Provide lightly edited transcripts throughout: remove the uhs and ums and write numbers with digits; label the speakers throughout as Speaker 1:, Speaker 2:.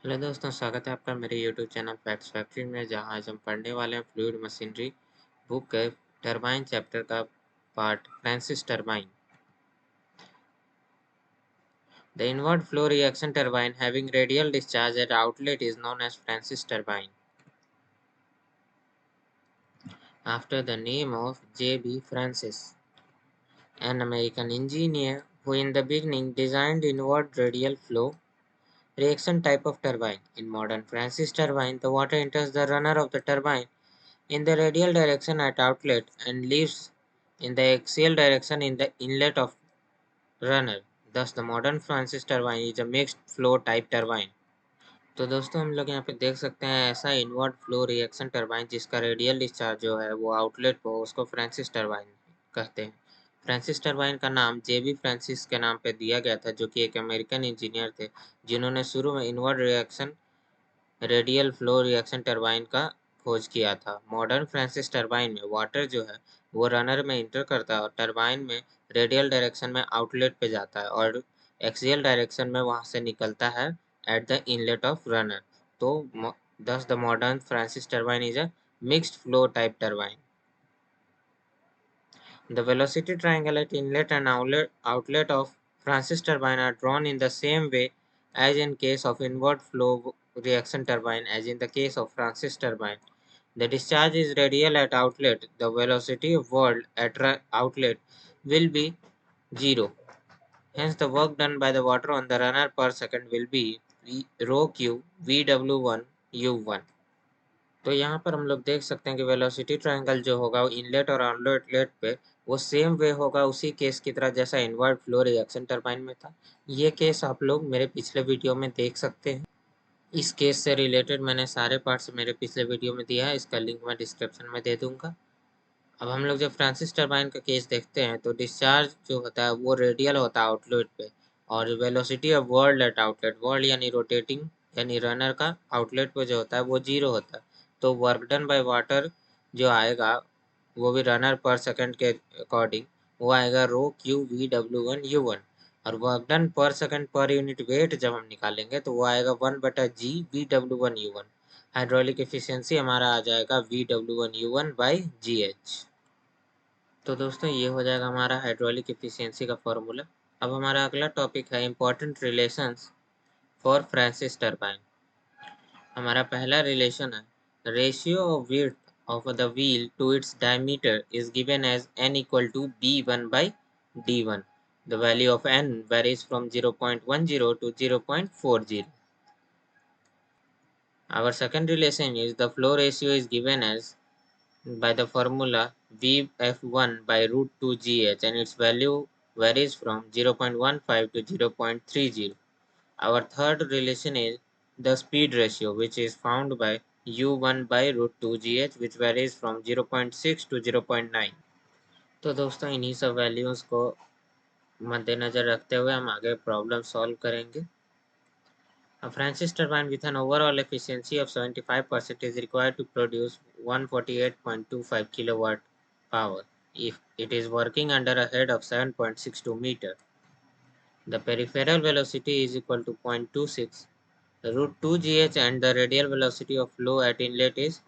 Speaker 1: Hello दोस्तों, स्वागत है आपका मेरे यूट्यूब चैनल फैक्ट्स फैक्ट्री में, जहां आज हम पढ़ने वाले हैं फ्लूइड मशीनरी बुक के टरबाइन चैप्टर का part Francis turbine. The inward flow reaction turbine having radial discharge at outlet is known as Francis turbine after the name of J.B. Francis, an American engineer who in the beginning designed inward radial flow reaction type of turbine. In modern Francis turbine, the water enters the runner of the turbine in the radial direction at outlet and leaves in the axial direction in the inlet of runner. Thus, the modern Francis turbine is a mixed flow type turbine. तो दोस्तों, हम लोग यहाँ पे देख सकते हैं ऐसा इनवर्ट फ्लो रिएक्शन टरबाइन जिसका रेडियल डिस्चार्ज जो है वो आउटलेट को उसको फ्रांसिस टरबाइन कहते हैं। फ्रांसिस टरबाइन का नाम J.B. फ्रांसिस के नाम पे दिया गया था, जो कि एक अमेरिकन इंजीनियर थे जिन्होंने शुरू में inward reaction radial flow reaction turbine का खोज किया था। मॉडर्न फ्रांसिस टरबाइन में वाटर जो है वो रनर में इंटर करता है और टरबाइन में रेडियल डायरेक्शन में आउटलेट पे जाता है और एक्सियल डायरेक्शन में वहां से निकलता है at the inlet of runner. So, thus the modern Francis turbine is a mixed flow type turbine. The velocity triangle at inlet and outlet of Francis turbine are drawn in the same way as in case of inward flow reaction turbine as in the case of Francis turbine. The discharge is radial at outlet. The velocity of world at outlet will be 0. Hence, the work done by the water on the runner per second will be rho q VW1 U1. तो यहाँ पर हम लोग देख सकते हैं कि velocity triangle जो होगा वो इनलेट और आउटलेट पे वो सेम वे होगा उसी केस की तरह जैसा इनवर्ट फ्लो रिएक्शन टरबाइन में था। ये केस आप लोग मेरे पिछले वीडियो में देख सकते हैं। इस केस से रिलेटेड मैंने सारे पार्ट्स मेरे पिछले वीडियो में दिया है, इसका लिंक मैं डिस्क्रिप्शन में दे दूंगा। अब हम लोग जब फ्रांसिस टरबाइन का केस देखते हैं तो डिस्चार्ज जो होता है वो रेडियल होता है आउटलेट पे और velocity of world at outlet, world यानी रोटेटिंग यानी रनर का आउटलेट पे जो होता है वो 0 होता है। तो वर्क डन बाय वाटर जो आएगा वो भी रनर पर सेकंड के अकॉर्डिंग वो आएगा रो Q VW1 U1 और वर्क डन पर सेकंड पर यूनिट वेट जब हम निकालेंगे तो वो आएगा 1/G VW1U1। हाइड्रोलिक एफिशिएंसी हमारा आ जाएगा VW1U1/GH। तो दोस्तों, ये हो जाएगा हमारा हाइड्रोलिक एफिशिएंसी का फॉर्मूला। अब हमारा अगला टॉपिक है important relations for Francis turbine. हमारा पहला रिलेशन है ratio of width of the wheel to its diameter is given as n equal to B1/D1. The value of n varies from 0.10 to 0.40. Our second relation is the flow ratio is given as by the formula VF1 by root 2 GH and its value varies from 0.15 to 0.30. Our third relation is the speed ratio, which is found by U1 by root 2 GH, which varies from 0.6 to 0.9. तो दोस्तों, इन्हीं सब values को मद्देनजर रखते हुए हम आगे प्रॉब्लम सॉल्व करेंगे। A Francis turbine with an overall efficiency of 75% is required to produce 148.25 kilowatt power if it is working under a head of 7.62 meter. The peripheral velocity is equal to 0.26 root 2 GH and the radial velocity of flow at inlet is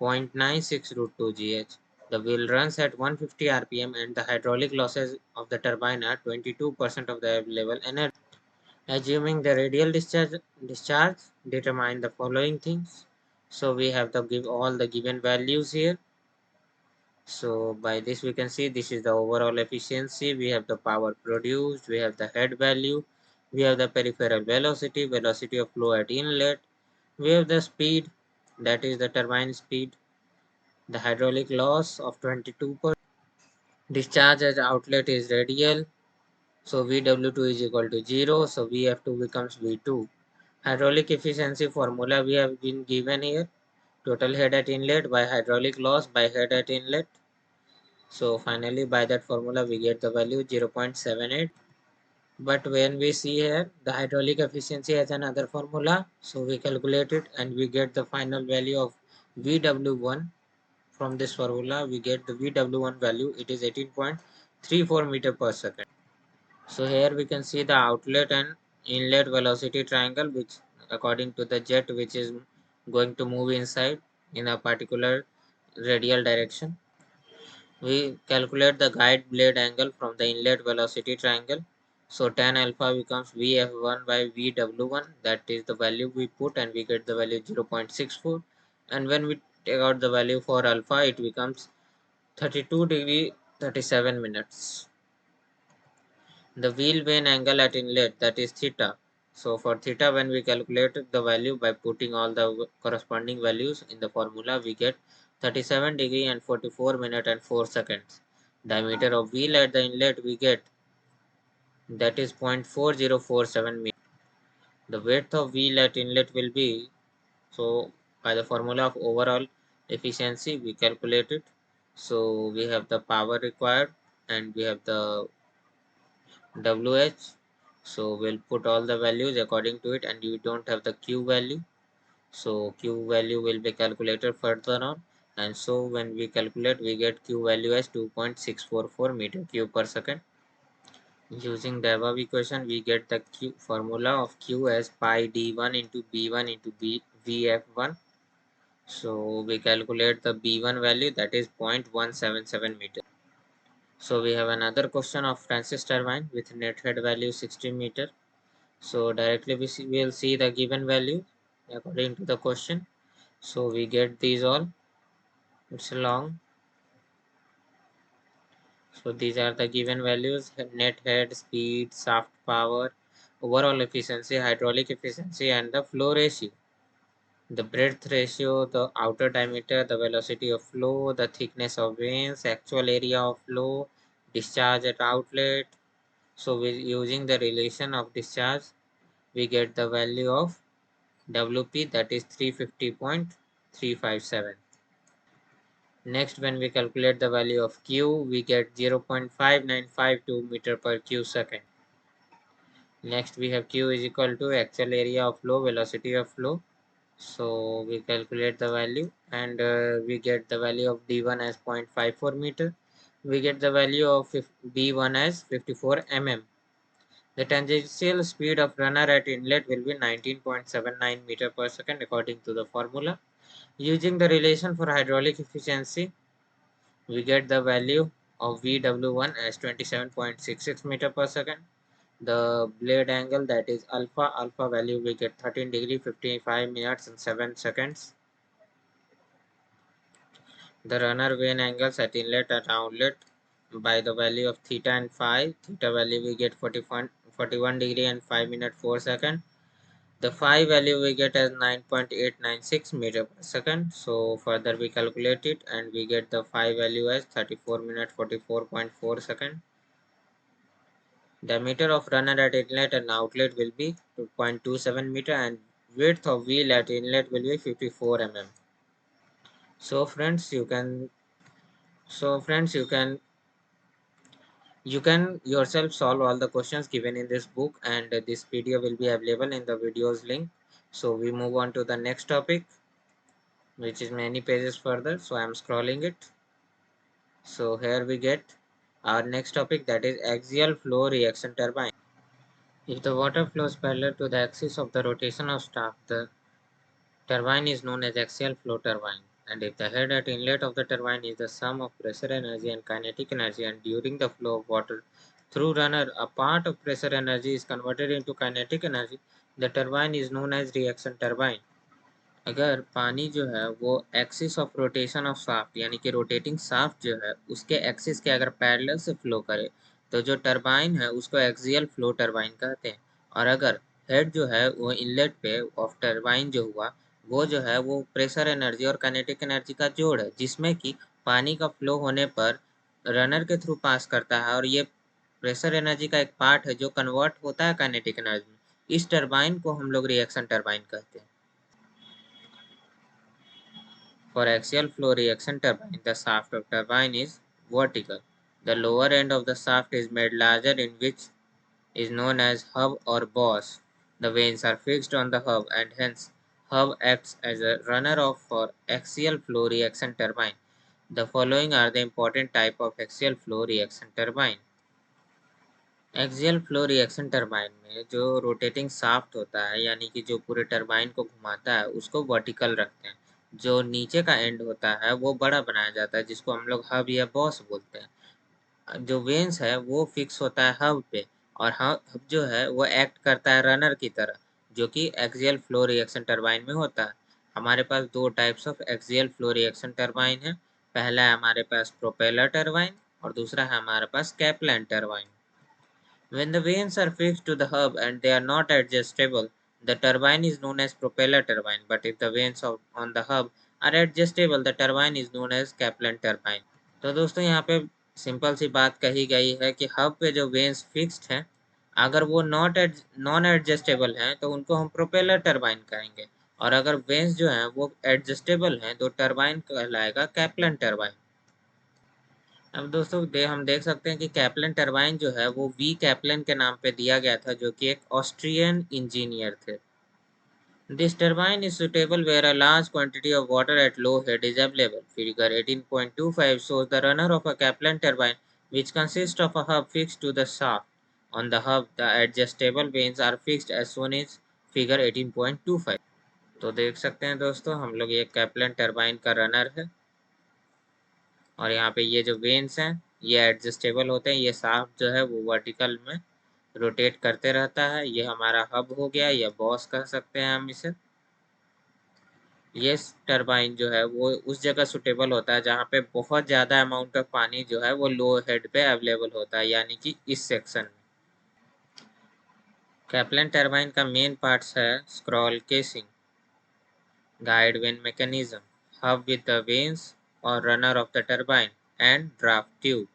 Speaker 1: 0.96 root 2 GH. The wheel runs at 150 RPM and the hydraulic losses of the turbine are 22% of the available energy. Assuming the radial discharge, determine the following things. So we have to give all the given values here. So by this we can see this is the overall efficiency. We have the power produced, we have the head value, we have the peripheral velocity, velocity of flow at inlet, we have the speed, that is the turbine speed, the hydraulic loss of 22%, discharge at outlet is radial, so VW2 is equal to 0, so VF2 becomes V2. Hydraulic efficiency formula we have been given here. Total head at inlet by hydraulic loss by head at inlet. So finally by that formula we get the value 0.78. But when we see here the hydraulic efficiency has another formula, so we calculate it and we get the final value of VW1. From this formula we get the VW1 value, it is 18.34 meter per second. So here we can see the outlet and inlet velocity triangle, which according to the jet which is going to move inside in a particular radial direction. We calculate the guide blade angle from the inlet velocity triangle. So tan alpha becomes Vf1 by Vw1, that is the value we put, and we get the value 0.64. And when we take out the value for alpha, it becomes 32 degree 37 minutes. The wheel vane angle at inlet, that is theta. So for theta, when we calculate the value by putting all the corresponding values in the formula, we get 37 degree and 44 minute and 4 seconds. Diameter of wheel at the inlet we get, that is 0.4047 meter. The width of wheel at inlet will be, so by the formula of overall efficiency we calculate it. So we have the power required and we have the WH. So we'll put all the values according to it, and you don't have the Q value. So Q value will be calculated further on, and so when we calculate we get Q value as 2.644 meter cube per second. Using the above equation we get the Q formula of Q as pi d1 into b1 into vf1. So we calculate the b1 value, that is 0.177 meter. So we have another question of Francis turbine with net head value 60 meter. So directly we will see the given value according to the question. So we get these all. It's long. So these are the given values: net head, speed, shaft power, overall efficiency, hydraulic efficiency, and the flow ratio. The breadth ratio, the outer diameter, the velocity of flow, the thickness of vanes, actual area of flow, discharge at outlet. So we using the relation of discharge, we get the value of WP, that is 350.357. Next, when we calculate the value of Q, we get 0.5952 meter per Q second. Next, we have Q is equal to actual area of flow, velocity of flow. So we calculate the value, and we get the value of D1 as 0.54 meter. We get the value of B1 as 54 mm. The tangential speed of runner at inlet will be 19.79 meter per second according to the formula. Using the relation for hydraulic efficiency, we get the value of Vw1 as 27.66 meter per second. The blade angle, that is alpha value, we get 13 degree 55 minutes and 7 seconds. The runner vane angles at inlet and outlet by the value of theta and phi. Theta value we get 41 degree and 5 minute 4 second. The phi value we get as 9.896 meter per second. So further we calculate it and we get the phi value as 34 minute 44.4 second. Diameter of runner at inlet and outlet will be 2.27 meter, and width of wheel at inlet will be 54 mm. So friends, you can yourself solve all the questions given in this book, and this video will be available in the videos link. So we move on to the next topic, which is many pages further. So I am scrolling it. So here we get our next topic, that is axial flow reaction turbine. If the water flows parallel to the axis of the rotation of shaft, the turbine is known as axial flow turbine. And if the head at inlet of the turbine is the sum of pressure energy and kinetic energy, and during the flow of water through runner, a part of pressure energy is converted into kinetic energy, the turbine is known as reaction turbine. अगर पानी जो है वो axis of rotation of shaft, यानी कि rotating shaft जो है उसके एक्सिस के अगर पैरेलल से फ्लो करे, तो जो टरबाइन है उसको एक्सियल फ्लो टरबाइन कहते हैं। और अगर हेड जो है वो इनलेट पे ऑफ टरबाइन जो हुआ, वो जो है वो प्रेशर एनर्जी और काइनेटिक एनर्जी का जोड़ है, जिसमें कि पानी का फ्लो होने पर रनर के थ्रू पास करता है, और ये प्रेशर एनर्जी का एक पार्ट है जो कन्वर्ट होता है काइनेटिक एनर्जी में। इस टरबाइन को हम लोग रिएक्शन टरबाइन कहते हैं। For axial flow reaction turbine, the shaft of turbine is vertical. The lower end of the shaft is made larger, in which is known as hub or boss. The vanes are fixed on the hub, and hence hub acts as a runner-off for axial flow reaction turbine. The following are the important type of axial flow reaction turbine. Axial flow reaction turbine में जो rotating shaft होता है, यानी कि जो पूरे turbine को घुमाता है, उसको वर्टिकल रखते हैं। जो नीचे का एंड होता है वो बड़ा बनाया जाता है, जिसको हम लोग हब या बॉस बोलते हैं। जो वेन्स है वो फिक्स होता है हब पे, और हब जो है वो एक्ट करता है रनर की तरह, जो कि एक्सियल फ्लो रिएक्शन टरबाइन में होता है। हमारे पास दो types of axial flow reaction turbine है। पहला है हमारे पास प्रोपेलर टरबाइन, और दूसरा है हमारे पास Kaplan turbine. When the vanes are fixed to the hub and they are not adjustable, the turbine is known as propeller turbine. But if the vanes on the hub are adjustable, the turbine is known as Kaplan turbine. तो दोस्तों यहाँ पे simple सी बात कही गई है कि hub पे जो वेन्स फिक्स्ड हैं, अगर वो नॉन एडजस्टेबल हैं तो उनको हम प्रोपेलर टरबाइन कहेंगे, और अगर वेन्स जो हैं वो एडजस्टेबल हैं तो टरबाइन कहलाएगा कैप्लन टरबाइन। अब दोस्तों हम देख सकते हैं कि कैप्लन टरबाइन जो है वो वी कैप्लन के नाम पे दिया गया था, जो कि एक ऑस्ट्रियन इंजीनियर थे। This turbine is suitable where a large quantity of water at low head is available. Figure 18.25 shows the runner of a Kaplan turbine which consists of a hub fixed to the shaft. On the hub, the adjustable vanes are fixed as shown in figure 18.25। तो देख सकते हैं दोस्तों, हम लोग ये Kaplan turbine का runner है, और यहाँ पे ये जो वेन्स हैं ये एडजस्टेबल होते हैं। ये शाफ्ट जो है वो वर्टिकल में रोटेट करते रहता है। ये हमारा हब हो गया, या बॉस कह सकते हैं हम इसे। ये टरबाइन जो है वो उस जगह सुटेबल होता है जहाँ पे बहुत ज़्यादा अमाउंट ऑफ पानी जो है वो लो हेड पे अवेलेबल होता है, यानी कि इस सेक्शन में। कैप्लन टरबाइन का मेन पार्ट्स है scroll casing, guide vane mechanism, hub with the vanes और runner of the turbine, and draft tube.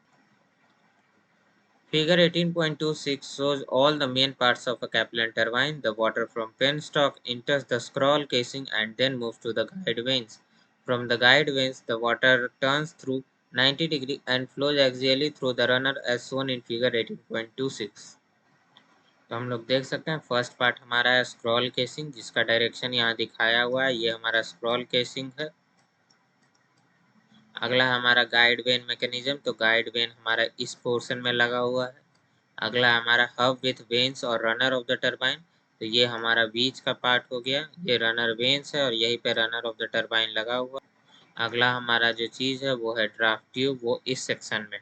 Speaker 1: Figure 18.26 shows all the main parts of a Kaplan turbine. The water from penstock enters the scroll casing and then moves to the guide vanes. From the guide vanes, the water turns through 90 degree and flows axially through the runner as shown in figure 18.26। तो हम लोग देख सकते हैं first part हमारा है scroll casing, जिसका direction यहाँ दिखाया हुआ है। ये हमारा स्क्रॉल केसिंग है। अगला हमारा गाइड वेन मैकेनिज्म, तो गाइड वेन हमारा इस पोर्शन में लगा हुआ है। अगला हमारा हब विथ वेन्स और रनर ऑफ द टरबाइन, तो ये हमारा बीच का पार्ट हो गया। ये रनर वेन्स है और यहीं पे रनर ऑफ द टरबाइन लगा हुआ। अगला हमारा जो चीज़ है वो है ड्राफ्ट ट्यूब, वो इस सेक्शन में।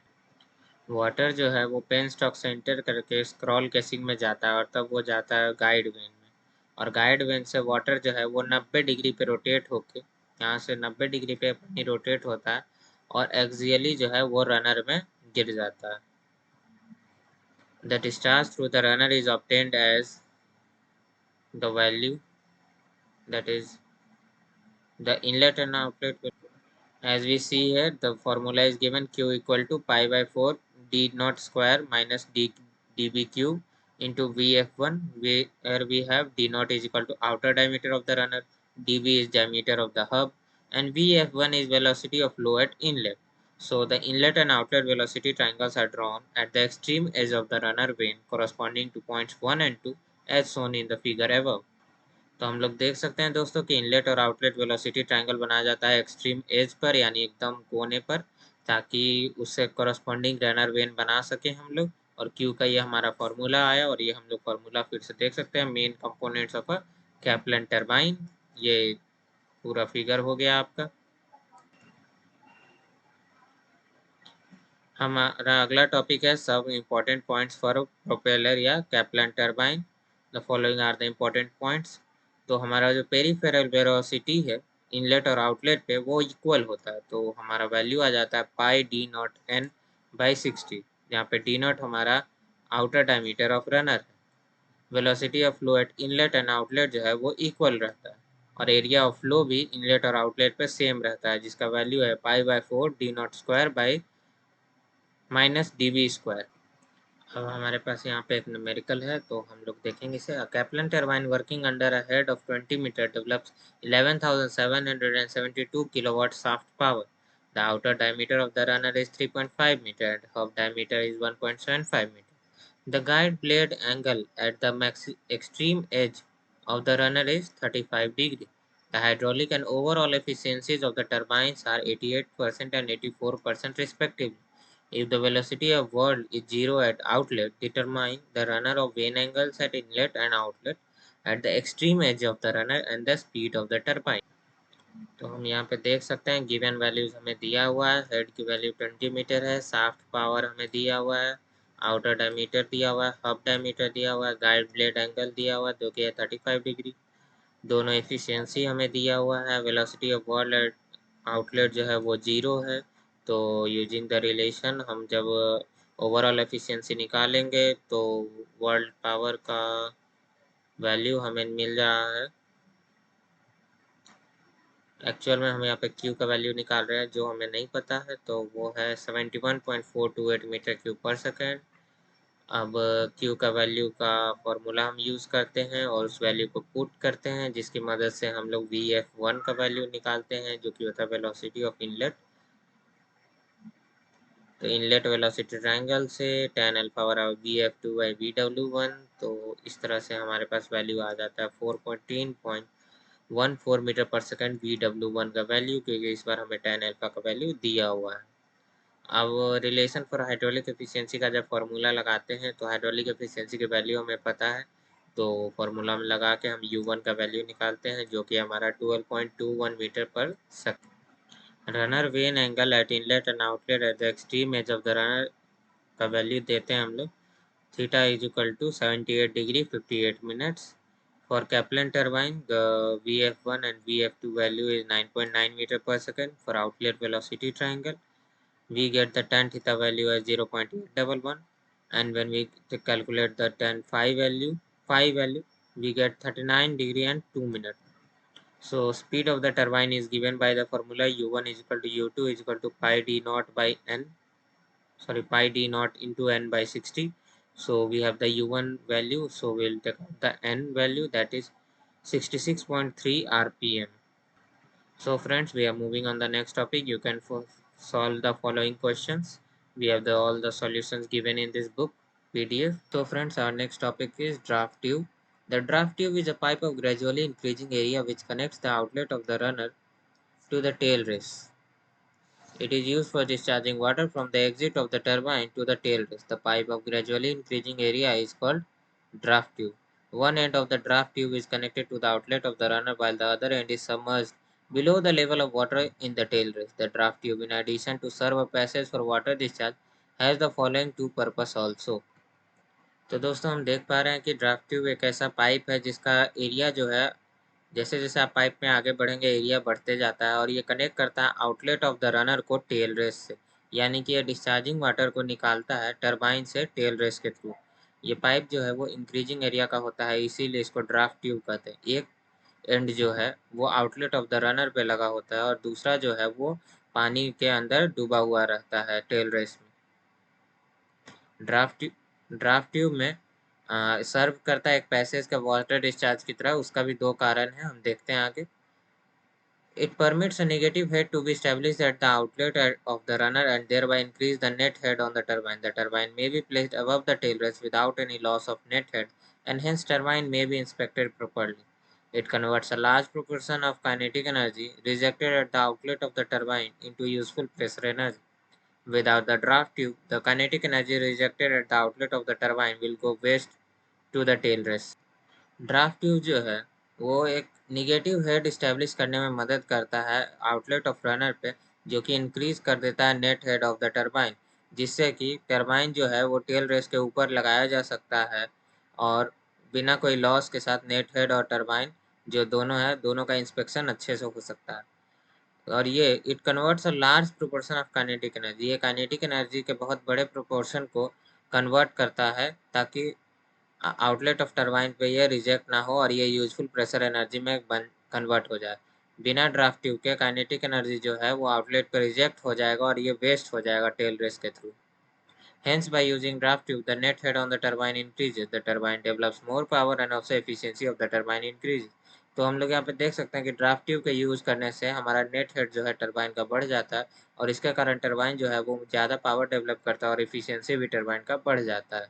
Speaker 1: वाटर जो है वो पेन स्टॉक से एंटर करके स्क्रॉल केसिंग में जाता है, और तब वो जाता है गाइड वेन में। और गाइड वेन से वाटर जो है वो 90 डिग्री पे रोटेट होके, यहाँ से 90 डिग्री पे पानी रोटेट होता है, और एक्सियली जो है वो रनर में गिर जाता है। The discharge through the runner is obtained as the value, that is the inlet and outlet. As we see here, the formula is given Q equal to pi by 4 d naught square minus dB cube into Vf1, where we have d naught is equal to outer diameter of the runner, dB is diameter of the hub, and Vf1 is velocity of flow at inlet. So the inlet and outlet velocity triangles are drawn at the extreme edge of the runner vane corresponding to points 1 and 2 as shown in the figure above. तो हम लोग देख सकते हैं दोस्तों कि inlet और outlet velocity triangle बनाया जाता है एक्सट्रीम एज पर, यानी एकदम कोने पर, ताकि उससे कॉरस्पॉन्डिंग रनर वेन बना सके हम लोग। और क्यू का ये हमारा फॉर्मूला आया, और ये हम लोग फॉर्मूला फिर से देख सकते हैं, main components of a Kaplan turbine. ये पूरा फिगर हो गया आपका। हमारा अगला टॉपिक है सब इम्पोर्टेंट पॉइंट्स फॉर प्रोपेलर या Kaplan turbine. The following are the important points. तो हमारा जो पेरीफेरल वेलोसिटी है इनलेट और आउटलेट पे वो इक्वल होता है, तो हमारा वैल्यू आ जाता है पाई डी नॉट एन बाई 60, जहाँ पे डी नॉट हमारा आउटर डायमीटर ऑफ रनर है। Velocity of flow eight inlet and outlet जो है वो इक्वल रहता है, और एरिया ऑफ फ्लो भी इनलेट और आउटलेट पे सेम रहता है, जिसका वैल्यू है pi by 4 D not square by minus dB square. अब हमारे पास यहाँ पे एक न्यूमेरिकल है, तो हम लोग देखेंगे इसे। Kaplan turbine working under a head of 20 meter develops 11,772 kilowatt shaft power. The outer diameter of the runner is 3.5 meter and hub diameter is 1.75 meter. The guide blade angle at the extreme edge of the runner is 35 degree. The hydraulic and overall efficiencies of the turbines are 88% and 84% respectively. If the velocity of whirl is zero at outlet, determine the runner of vane angles at inlet and outlet at the extreme edge of the runner and the speed of the turbine. तो हम यहाँ पे देख सकते हैं given values हमें दिया हुआ है। हेड की वैल्यू 20 मीटर है, शाफ्ट पावर हमें दिया हुआ है, आउटर डायमीटर दिया हुआ है, हब डायमीटर दिया हुआ है, गाइड ब्लेड एंगल दिया हुआ है जो कि है 35 डिग्री। दोनों एफिशिएंसी हमें दिया हुआ है। वेलोसिटी ऑफ वर्ल्ड आउटलेट जो है वो 0 है। तो यूजिंग द रिलेशन हम जब ओवरऑल एफिशिएंसी निकालेंगे तो वर्ल्ड पावर का वैल्यू हमें मिल रहा है। एक्चुअल में हम यहाँ पे Q का वैल्यू निकाल रहे हैं जो हमें नहीं पता है, तो वो है 71.428 मीटर क्यूब पर सेकेंड। अब Q का वैल्यू का फॉर्मूला हम यूज़ करते हैं और उस वैल्यू को पुट करते हैं, जिसकी मदद से हम लोग VF1 का वैल्यू निकालते हैं जो कि होता है वेलोसिटी ऑफ इनलेट। तो इनलेट वेलोसिटी ट्रायंगल से tan अल्फा बराबर VF2 बाई VW1। तो इस तरह से हमारे पास वैल्यू आ जाता है 4.14 मीटर पर सेकेंड VW1 का वैल्यू, क्योंकि इस बार हमें tan अल्फा का वैल्यू दिया हुआ है। अब रिलेशन फॉर हाइड्रोलिक एफिशिएंसी का जब फॉर्मूला लगाते हैं तो हाइड्रोलिक एफिशिएंसी की वैल्यू हमें पता है, तो फॉर्मूला में लगा के हम U1 का वैल्यू निकालते हैं जो कि हमारा 12.21 मीटर पर second. Runner vane angle at inlet and outlet at the extreme edge of the runner का वैल्यू देते हैं हम लोग। Theta is equal to 78 degree 58 minutes. For Kaplan turbine, the VF1 and VF2 value is 9.9 meter per second. For outlet velocity triangle, we get the tan theta value as 0.811, and when we calculate the tan phi value, we get 39 degree and 2 minutes. So speed of the turbine is given by the formula U1 is equal to U2 is equal to pi d naught by n, pi d naught into n by 60. So we have the U1 value, so we'll take out the n value, that is 66.3 rpm. So friends, we are moving on the next topic. You can solve the following questions. We have all the solutions given in this book PDF. So friends, our next topic is draft tube. The draft tube is a pipe of gradually increasing area which connects the outlet of the runner to the tail race. It is used for discharging water from the exit of the turbine to the tail race. The pipe of gradually increasing area is called draft tube. One end of the draft tube is connected to the outlet of the runner while the other end is submerged below the level of water in the tail race. The draft tube, in addition to serve a passage for water discharge, has the following two purpose also. तो दोस्तों हम देख पा रहे हैं कि draft tube एक ऐसा पाइप है जिसका एरिया जो है, जैसे जैसे आप पाइप में आगे बढ़ेंगे एरिया बढ़ते जाता है और ये कनेक्ट करता है आउटलेट ऑफ द रनर को टेल रेस से, यानी कि ये डिस्चार्जिंग वाटर को निकालता है टरबाइन से टेल रेस के थ्रू। ये पाइप जो है वो इंक्रीजिंग एरिया का होता है, इसीलिए इसको ड्राफ्ट ट्यूब कहते हैं। एक एंड जो है वो आउटलेट ऑफ द रनर पे लगा होता है और दूसरा जो है वो पानी के अंदर डूबा हुआ रहता है टेल रेस में। ड्राफ्ट ड्राफ्ट ट्यूब में सर्व करता है एक पैसेज का वाटर डिस्चार्ज की तरह। उसका भी दो कारण है, हम देखते हैं आगे। It permits a negative head to be established at the outlet of the runner and thereby increase the net head on the turbine. The turbine may be placed above the tail race without any loss of net head, and hence turbine may be inspected properly. It converts a large proportion of kinetic energy rejected at the outlet of the turbine into useful pressure energy. Without the draft tube, the kinetic energy rejected at the outlet of the turbine will go waste to the tail race. Draft tube जो है वो एक negative head establish करने में मदद करता है outlet of runner पे, जो कि इंक्रीज कर देता है net head of the turbine, जिससे कि टरबाइन जो है वो टेल रेस के ऊपर लगाया जा सकता है और बिना कोई लॉस के साथ नेट हेड और टरबाइन जो दोनों है दोनों का इंस्पेक्शन अच्छे से हो सकता है। और ये it converts a large proportion of kinetic energy, ये काइनेटिक एनर्जी के बहुत बड़े प्रोपोर्शन को कन्वर्ट करता है ताकि आउटलेट ऑफ टरबाइन पे ये रिजेक्ट ना हो और ये यूजफुल प्रेशर एनर्जी में कन्वर्ट हो जाए। बिना ड्राफ्ट ट्यूब के काइनेटिक एनर्जी जो है वो आउटलेट पे रिजेक्ट हो जाएगा और ये वेस्ट हो जाएगा टेल रेस के through. Hence, by using draft tube, the net head on the turbine increases. The turbine develops more power and also efficiency of the turbine increases. तो हम लोग यहाँ पे देख सकते हैं कि ड्राफ्ट ट्यूब के यूज करने से हमारा नेट हेड जो है टरबाइन का बढ़ जाता है और इसके कारण टरबाइन जो है वो ज़्यादा पावर डेवलप करता है और एफिशिएंसी भी टरबाइन का बढ़ जाता है।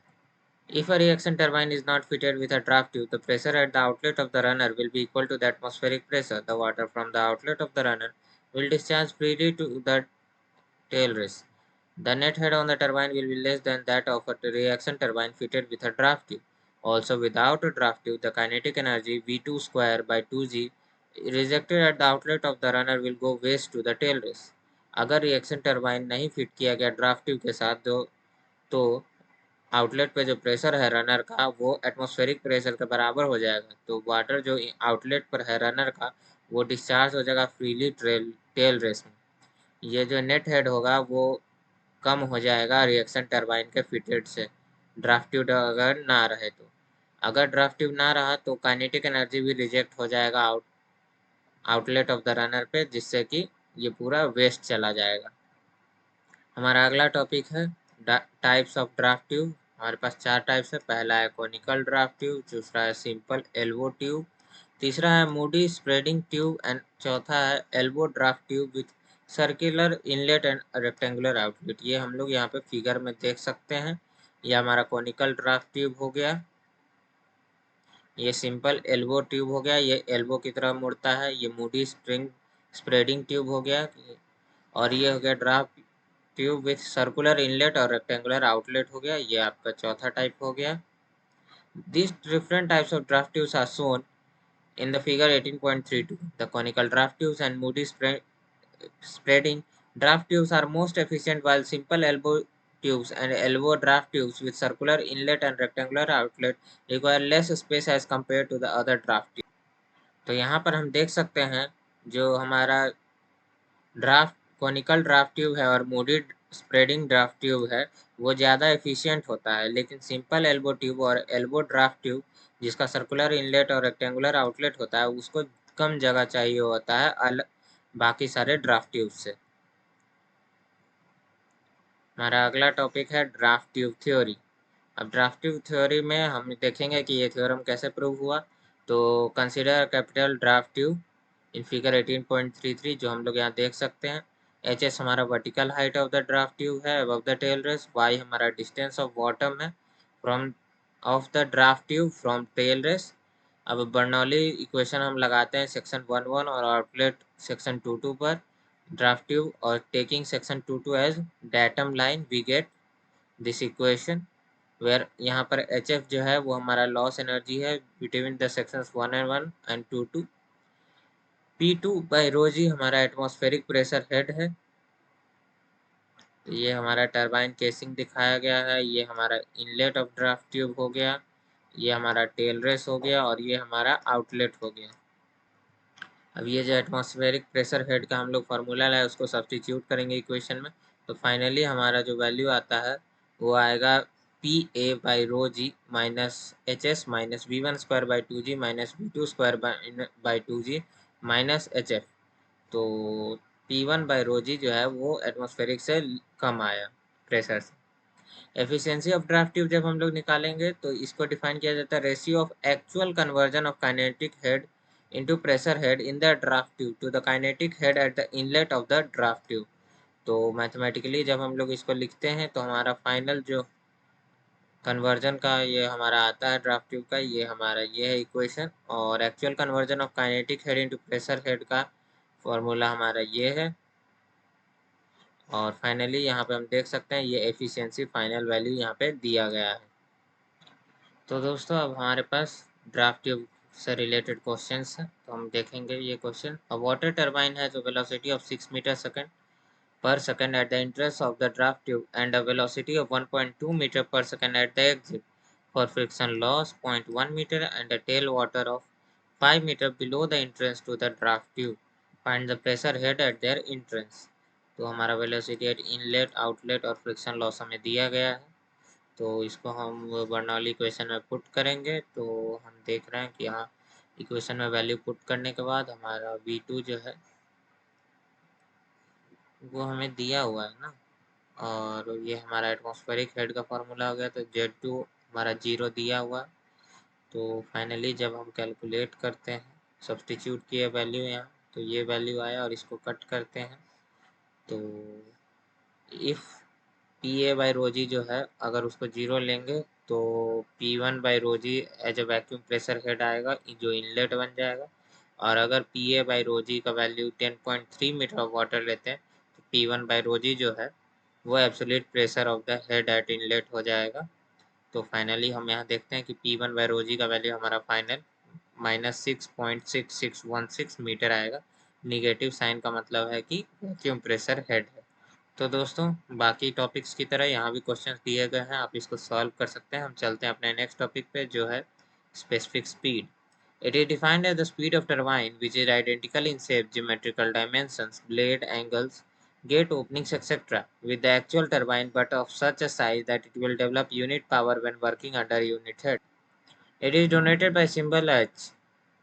Speaker 1: If a reaction turbine is not fitted with a draft tube, the pressure at the outlet of the runner will be equal to the atmospheric pressure. The water from the outlet of the runner will discharge freely to the tail race. The net head on the turbine will be less than that of a reaction turbine fitted with a draft tube. Also, without a draft tube, the kinetic energy V2 square by 2g rejected at the outlet of the runner will go waste to the tail race. अगर reaction turbine नहीं fit किया गया draft tube के साथ तो outlet पे जो pressure है रनर का वो एटमॉस्फेरिक प्रेशर के बराबर हो जाएगा, तो वाटर जो आउटलेट पर है रनर का वो डिस्चार्ज हो जाएगा फ्रीली टेल रेस में। ये जो नेट हेड होगा वो कम हो जाएगा रिएक्शन टरबाइन के फिटेड से, ड्राफ्ट ट्यूब अगर ना रहे तो। अगर ड्राफ्ट ट्यूब ना रहा तो काइनेटिक एनर्जी भी रिजेक्ट हो जाएगा आउटलेट ऑफ द रनर पे, जिससे कि ये पूरा वेस्ट चला जाएगा। हमारा अगला टॉपिक है टाइप्स ऑफ ड्राफ्ट ट्यूब। हमारे पास 4 टाइप्स है। पहला है कोनिकल ड्राफ्ट ट्यूब, दूसरा है सिंपल एल्बो ट्यूब, तीसरा है मूडी स्प्रेडिंग ट्यूब एंड चौथा है elbow draft tube with circular inlet and rectangular outlet. ये हम लोग यहाँ पे फिगर में देख सकते हैं। ये हमारा कोनिकल ड्राफ्ट ट्यूब हो गया, ये सिंपल एल्बो ट्यूब हो गया, ये एल्बो की तरह मुड़ता है, ये मूडी स्प्रेडिंग ट्यूब हो गया, और ये हो गया draft tube with circular inlet और रेक्टेंगुलर आउटलेट हो गया, ये आपका चौथा टाइप हो गया। These different types of draft tubes are shown in the figure 18.32. The conical draft tubes and Moody spreading draft tubes are most efficient, while simple elbow tubes and elbow draft tubes with circular inlet and rectangular outlet require less space as compared to the other draft tubes. तो यहाँ पर हम देख सकते हैं जो हमारा draft conical draft tube है और मूडी स्प्रेडिंग ड्राफ्ट ट्यूब है वो ज़्यादा एफिशिएंट होता है, लेकिन सिंपल एल्बो ट्यूब और एल्बो ड्राफ्ट ट्यूब जिसका सर्कुलर इनलेट और रेक्टेंगुलर आउटलेट होता है उसको कम जगह चाहिए होता है बाकी सारे ड्राफ्ट ट्यूब से। हमारा अगला टॉपिक है ड्राफ्ट ट्यूब थ्योरी। अब ड्राफ्ट ट्यूब थ्योरी में हम देखेंगे कि ये थ्योरम कैसे प्रूव हुआ। तो consider capital draft tube in figure 18.33 जो हम लोग यहाँ देख सकते हैं। एच एस हमारा vertical height of the draft tube है above the tail race, Y हमारा डिस्टेंस ऑफ बॉटम है from of the draft tube from tail race. अब बर्नौली इक्वेशन हम लगाते हैं सेक्शन 1.1 और आउटलेट सेक्शन 2.2 पर ड्राफ्ट ट्यूब और taking section 2.2 as datum line we get this equation where यहाँ पर एच एफ जो है वो हमारा लॉस एनर्जी है between the sections 1 and 2.2। P2 by rho g हमारा एटमॉस्फेरिक प्रेशर हेड है। ये हमारा टरबाइन केसिंग दिखाया गया है, ये हमारा इनलेट ऑफ ड्राफ्ट ट्यूब हो गया, ये हमारा टेल रेस हो गया और ये हमारा आउटलेट हो गया। अब ये जो एटमॉस्फेरिक प्रेशर हेड का हम लोग फार्मूला लाए उसको सब्सटीट्यूट करेंगे इक्वेशन में, तो फाइनली हमारा जो वैल्यू आता है वो आएगा P A by rho g minus H S minus V one square by 2g minus V two square by 2g minus H F. तो P1 बाई रो जी जो है वो एटमॉस्फेरिक से कम आया प्रेशर से। एफिशिएंसी ऑफ ड्राफ्ट ट्यूब जब हम लोग निकालेंगे तो इसको डिफाइन किया जाता है ratio of actual conversion of kinetic head into pressure head in the draft tube to the kinetic head at the inlet of the draft tube. तो मैथमेटिकली जब हम लोग इसको लिखते हैं तो हमारा फाइनल जो कन्वर्जन का ये हमारा आता है ड्राफ्ट ट्यूब का, ये हमारा ये है इक्वेशन, और actual conversion of kinetic head into pressure head का फॉर्मूला हमारा ये है। और फाइनली यहाँ पे हम देख सकते हैं ये एफिशिएंसी फाइनल वैल्यू यहाँ पे दिया गया है। तो दोस्तों अब हमारे पास ड्राफ्ट ट्यूब से रिलेटेड क्वेश्चंस हैं, तो हम देखेंगे ये question. A water turbine has a velocity of 6 meter second per second at the entrance of the draft tube and a velocity of 1.2 meter per second at the exit. For friction loss 0.1 meter and a tail water of 5 meter below the entrance to the draft tube. Find the pressure head at their entrance. तो हमारा velocity at inlet outlet और friction loss हमें दिया गया है, तो इसको हम बर्नौली इक्वेशन में पुट करेंगे। तो हम देख रहे हैं कि यहाँ इक्वेशन में वैल्यू पुट करने के बाद हमारा V2 जो है वो हमें दिया हुआ है ना, और ये हमारा एटमॉस्फेरिक हेड का फार्मूला हो गया, तो Z2 हमारा 0 दिया हुआ। तो फाइनली जब हम कैलकुलेट करते हैं सब्सटीट्यूट किए वैल्यू यहाँ, तो ये वैल्यू आया और इसको कट करते हैं। तो if P A by rho g जो है अगर उसको 0 लेंगे तो P1 by rho g as a vacuum pressure head आएगा जो इनलेट बन जाएगा, और अगर पी ए बाई रो जी का वैल्यू 10.3 मीटर ऑफ वाटर लेते हैं तो P1 बाई रो जी जो है वो absolute pressure of the head at inlet हो जाएगा। तो फाइनली हम यहाँ देखते हैं कि P1 बाय रोजी का वैल्यू हमारा फाइनल -6.6616 मीटर आएगा। निगेटिव साइन का मतलब है कि वैक्यूम प्रेशर हेड है। तो दोस्तों बाकी टॉपिक्स की तरह यहाँ भी क्वेश्चंस दिए गए हैं, आप इसको सॉल्व कर सकते हैं। हम चलते हैं अपने नेक्स्ट टॉपिक पे जो है specific speed. It is defined as the speed of turbine which is identical in shape, geometrical dimensions, blade angles, gate openings, etc. with the actual turbine, but of such a size that it will develop unit power when working under unit head. It is denoted by symbol H,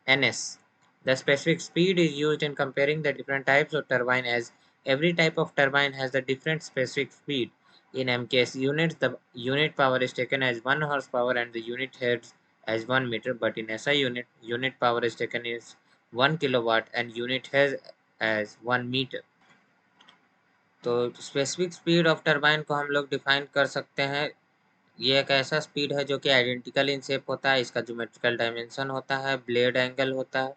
Speaker 1: Ns. The specific speed is used in comparing the different types of turbine, as every type of turbine has a different specific speed. In MKS units, the unit power is taken as 1 horsepower and the unit head as 1 meter, but in SI unit power is taken as 1 kilowatt and unit head as 1 meter. तो specific speed of turbine को हम लोग define कर सकते हैं। ये एक ऐसा स्पीड है जो कि आइडेंटिकल इन शेप होता है, इसका ज्योमेट्रिकल डायमेंशन होता है, ब्लेड एंगल होता है,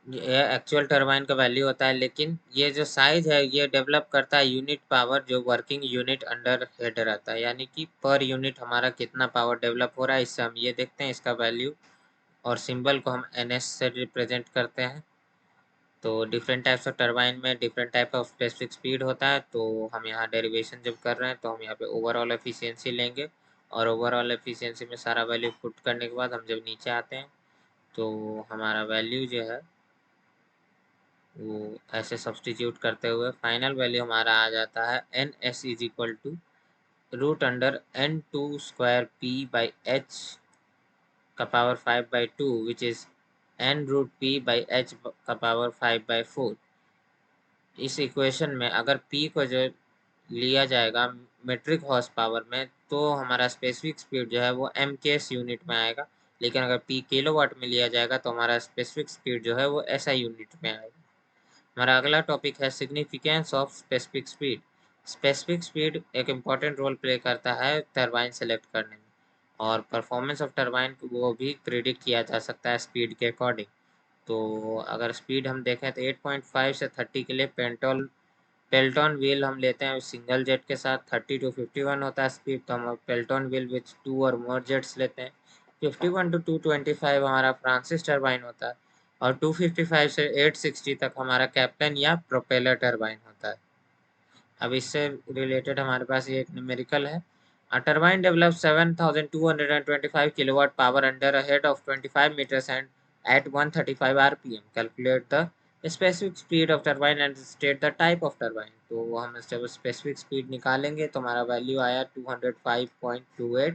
Speaker 1: ये एक्चुअल टरबाइन का वैल्यू होता है, लेकिन ये जो साइज है ये डेवलप करता है यूनिट पावर जो वर्किंग यूनिट अंडर हेड रहता है, यानी कि पर यूनिट हमारा कितना पावर डेवलप हो रहा है, इससे हम ये देखते हैं इसका वैल्यू, और सिंबल को हम NS से रिप्रेजेंट करते हैं। तो डिफरेंट टाइप्स ऑफ टरबाइन में different type of specific speed होता है। तो हम यहाँ डेरिवेशन जब कर रहे हैं तो हम यहाँ पे ओवरऑल एफिशिएंसी लेंगे, और ओवरऑल एफिशिएंसी में सारा वैल्यू पुट करने के बाद हम जब नीचे आते हैं तो हमारा वैल्यू जो है वो ऐसे सब्सटीट्यूट करते हुए फाइनल वैल्यू हमारा आ जाता है NS is equal to root under N2 square P by H का power 5/2 which is N root P by H का पावर 5/4। इस इक्वेशन में अगर P को जो लिया जाएगा मेट्रिक हॉर्स पावर में तो हमारा स्पेसिफिक स्पीड जो है वो MKS यूनिट में आएगा, लेकिन अगर P किलोवाट में लिया जाएगा तो हमारा स्पेसिफिक स्पीड जो है वो SI यूनिट में आएगा। हमारा अगला टॉपिक है significance of specific speed. Specific speed एक इम्पॉर्टेंट रोल प्ले करता है टरबाइन सेलेक्ट करने में, और परफॉर्मेंस ऑफ टरबाइन को वो भी प्रिडिक्ट किया जा सकता है स्पीड के अकॉर्डिंग। तो अगर स्पीड हम देखें तो 8.5 से 30 के लिए पेल्टॉन व्हील हम लेते हैं सिंगल जेट के साथ, 30 to 51 होता है स्पीड, तो हम पेल्टॉन व्हील विथ 2 और मोर जेट्स लेते हैं। 51 to 225 हमारा फ्रांसिस टरबाइन होता है, और 255 से 860 तक हमारा कैप्टन या प्रोपेलर टरबाइन होता है। अब इससे रिलेटेड हमारे पास ये एक न्यूमेरिकल है। A turbine develops 7,225 kilowatt power under a head of 25 meters and at 135 RPM. Calculate the specific speed of turbine and state the type of turbine. तो हम जब स्पेसिफिक स्पीड निकालेंगे तो हमारा वैल्यू आया 205.28।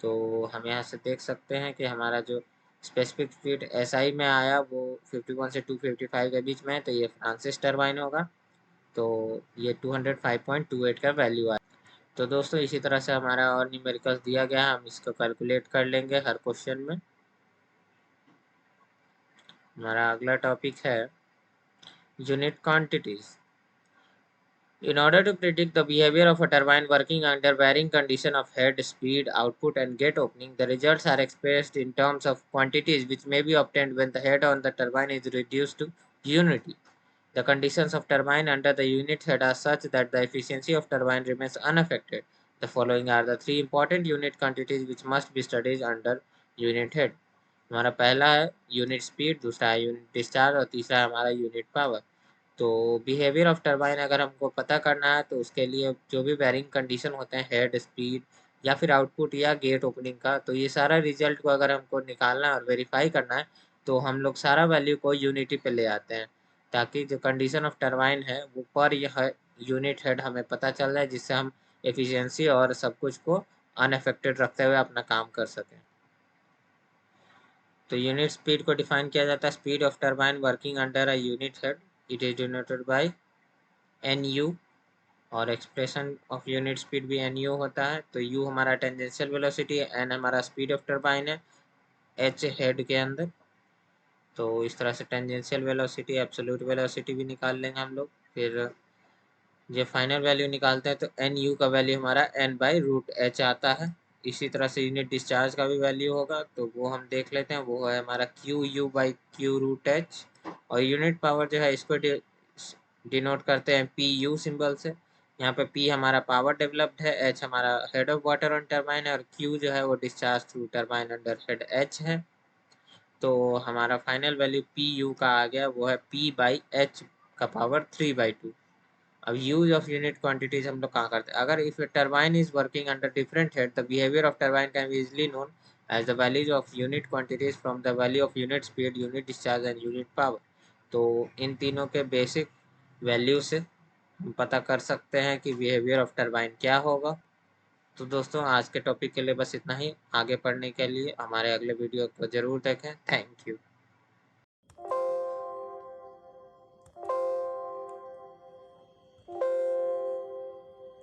Speaker 1: तो हम यहाँ से देख सकते हैं कि हमारा जो स्पेसिफिक स्पीड SI में आया वो 51 से 255 के बीच में है, तो ये फ्रांसिस टरबाइन होगा। तो ये 205.28 का वैल्यू आया। तो दोस्तों इसी तरह से हमारा और न्यूमेरिकल्स दिया गया है, हम इसको कैलकुलेट कर लेंगे हर क्वेश्चन में। हमारा अगला टॉपिक है unit quantities. In order to predict the behavior of a turbine working under varying conditions of head, speed, output, and gate opening, the results are expressed in terms of quantities which may be obtained when the head on the turbine is reduced to unity. The conditions of turbine under the unit head are such that the efficiency of turbine remains unaffected. The following are the three important unit quantities which must be studied under unit head. हमारा पहला है unit speed, दूसरा है unit discharge और तीसरा है हमारा unit power. तो बिहेवियर ऑफ टरबाइन अगर हमको पता करना है तो उसके लिए जो भी वेरिंग कंडीशन होते हैं हेड, स्पीड या फिर आउटपुट या गेट ओपनिंग का, तो ये सारा रिजल्ट को अगर हमको निकालना है और वेरीफाई करना है तो हम लोग सारा वैल्यू को यूनिटी पे ले आते हैं, ताकि जो कंडीशन ऑफ टरबाइन है वो पर यह यूनिट हेड हमें पता चल जाए, जिससे हम एफिशिएंसी और सब कुछ को अनअफेक्टेड रखते हुए अपना काम कर सकें। तो यूनिट स्पीड को डिफाइन किया जाता है speed of turbine working under a unit head, it is denoted by NU, और एक्सप्रेशन ऑफ यूनिट स्पीड भी NU होता है। तो U हमारा टेंजेंशियल वेलोसिटी है, N हमारा स्पीड ऑफ टरबाइन है H हेड के अंदर। तो इस तरह से टेंजेंशियल वेलोसिटी, एब्सोल्यूट वेलोसिटी भी निकाल लेंगे हम लोग। फिर जब फाइनल वैल्यू निकालते हैं तो NU का वैल्यू हमारा N/√H आता है। इसी तरह से यूनिट डिस्चार्ज का भी वैल्यू होगा, तो वो हम देख लेते हैं, वो है हमारा QU/Q√H। और यूनिट पावर जो है इसको डिनोट करते हैं पी यू सिंबल से। यहाँ पे पी हमारा पावर डेवलप्ड है, एच हमारा head of water on turbine है, और क्यू जो है वो discharge through turbine under head H है। तो हमारा फाइनल वैल्यू पी यू का आ गया, वो है पी बाई एच का पावर 3/2। अब यूज ऑफ यूनिट क्वांटिटीज हम लोग कहाँ करते हैं, अगर if turbine is working under different head, the behaviour of turbine can be easily known as the values of unit quantities from the value of unit speed, unit discharge and unit power. तो इन तीनों के basic value से हम पता कर सकते हैं कि बिहेवियर ऑफ टर्बाइन क्या होगा। तो दोस्तों आज के टॉपिक के लिए बस इतना ही। आगे पढ़ने के लिए हमारे अगले वीडियो को ज़रूर देखें। Thank you.